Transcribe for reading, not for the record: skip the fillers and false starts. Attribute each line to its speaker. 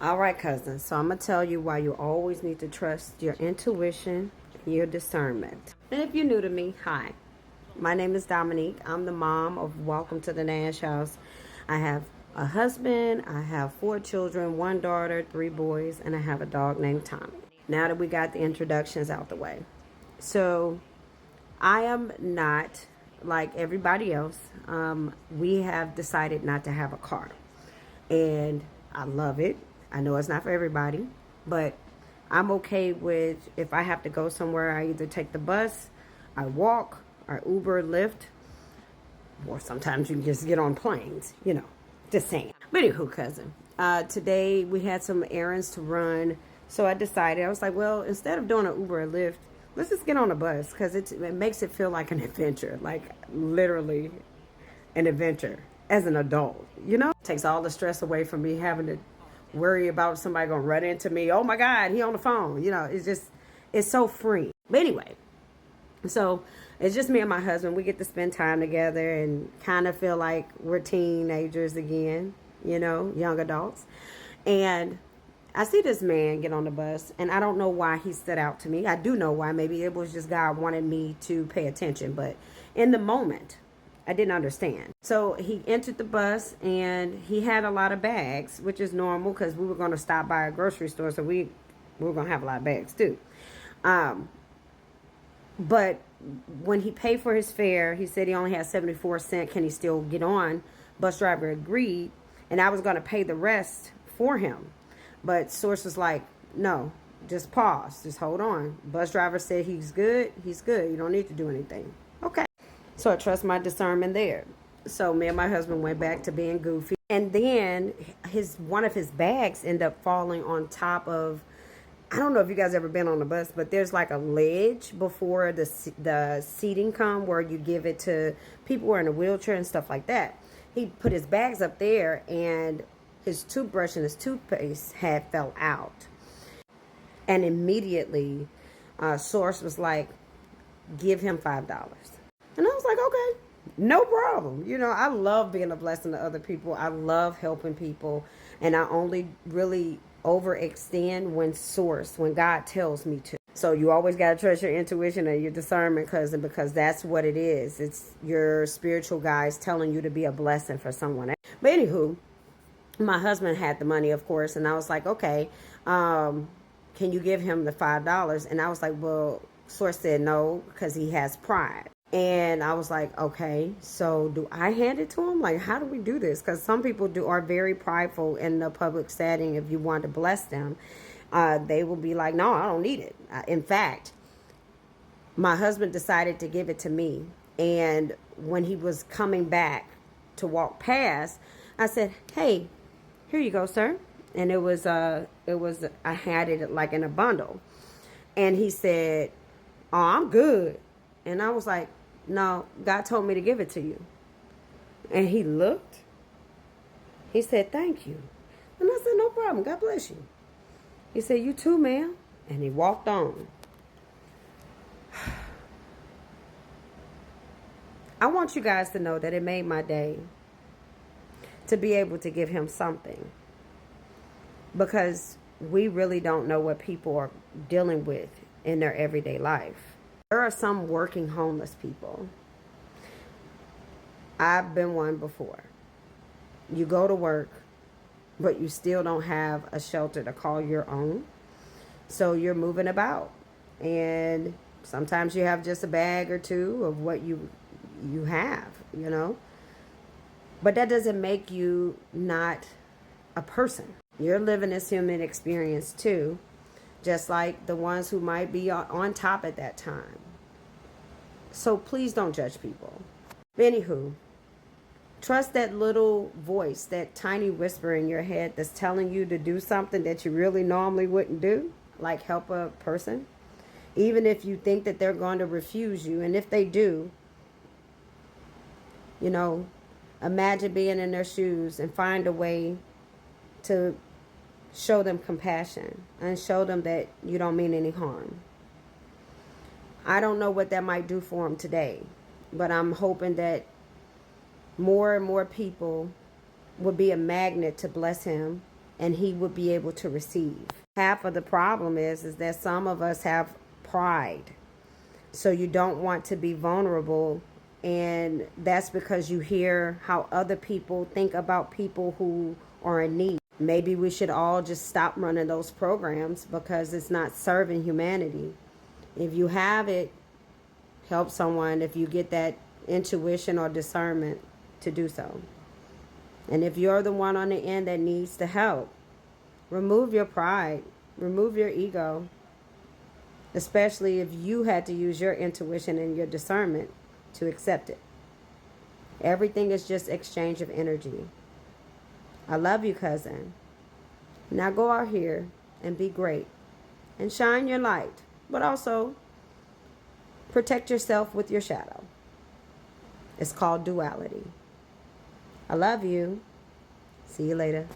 Speaker 1: All right, cousins. So I'm going to tell you why you always need to trust your intuition and your discernment. And if you're new to me, hi. My name is Dominique. I'm the mom of Welcome to the Nash House. I have a husband, I have 4 children, 1 daughter, 3 boys, and I have a dog named Tommy. Now that we got the introductions out the way. So I am not like everybody else. We have decided not to have a car. And I love it. I know it's not for everybody, but I'm okay with if I have to go somewhere, I either take the bus, I walk, or Uber, Lyft, or sometimes you can just get on planes, just saying. But anywho, cousin, today we had some errands to run, so I decided, I was like, well, instead of doing an Uber or Lyft, let's just get on a bus, because it makes it feel like an adventure, like literally an adventure as an adult, Takes all the stress away from me having to worry about somebody gonna run into me. Oh my God, he on the phone. It's so free. But anyway, so it's just me and my husband. We get to spend time together and kind of feel like we're teenagers again, young adults. And I see this man get on the bus, and I don't know why he stood out to me. I do know why. Maybe it was just God wanted me to pay attention. But in the moment, I didn't understand. So he entered the bus, and he had a lot of bags, which is normal because we were going to stop by a grocery store. So we were going to have a lot of bags too. But when he paid for his fare, he said he only had 74 cents. Can he still get on? Bus driver agreed. And I was going to pay the rest for him. But source was like, no, just pause. Just hold on. Bus driver said he's good. He's good. You don't need to do anything. Okay. So I trust my discernment there. So me and my husband went back to being goofy. And then one of his bags ended up falling on top of, I don't know if you guys ever been on the bus, but there's like a ledge before the seating come where you give it to people who are in a wheelchair and stuff like that. He put his bags up there, and his toothbrush and his toothpaste had fell out. And immediately, Source was like, give him $5. And I was like, okay, no problem. I love being a blessing to other people. I love helping people. And I only really overextend when God tells me to. So you always got to trust your intuition and your discernment, cousin, because that's what it is. It's your spiritual guides telling you to be a blessing for someone else. But anywho, my husband had the money, of course. And I was like, okay, can you give him the $5? And I was like, well, Source said no, because he has pride. And I was like, okay, so do I hand it to him? Like, how do we do this? Because some people are very prideful in the public setting. If you want to bless them, they will be like, no, I don't need it. In fact, my husband decided to give it to me. And when he was coming back to walk past, I said, hey, here you go, sir. And I had it like in a bundle. And he said, oh, I'm good. And I was like, no, God told me to give it to you. And he looked. He said, thank you. And I said, no problem. God bless you. He said, you too, ma'am. And he walked on. I want you guys to know that it made my day to be able to give him something. Because we really don't know what people are dealing with in their everyday life. There are some working homeless people. I've been one before. You go to work, but you still don't have a shelter to call your own. So you're moving about. And sometimes you have just a bag or two of what you have, But that doesn't make you not a person. You're living this human experience too. Just like the ones who might be on top at that time. So please don't judge people. Anywho, trust that little voice, that tiny whisper in your head that's telling you to do something that you really normally wouldn't do, like help a person. Even if you think that they're going to refuse you. And if they do, imagine being in their shoes and find a way to show them compassion and show them that you don't mean any harm. I don't know what that might do for them today, but I'm hoping that more and more people will be a magnet to bless him and he would be able to receive. Half of the problem is that some of us have pride. So you don't want to be vulnerable, and that's because you hear how other people think about people who are in need. Maybe we should all just stop running those programs because it's not serving humanity. If you have it, help someone if you get that intuition or discernment to do so. And if you're the one on the end that needs the help, remove your pride, remove your ego, especially if you had to use your intuition and your discernment to accept it. Everything is just exchange of energy. I love you, cousin. Now go out here and be great and shine your light, but also protect yourself with your shadow. It's called duality. I love you. See you later.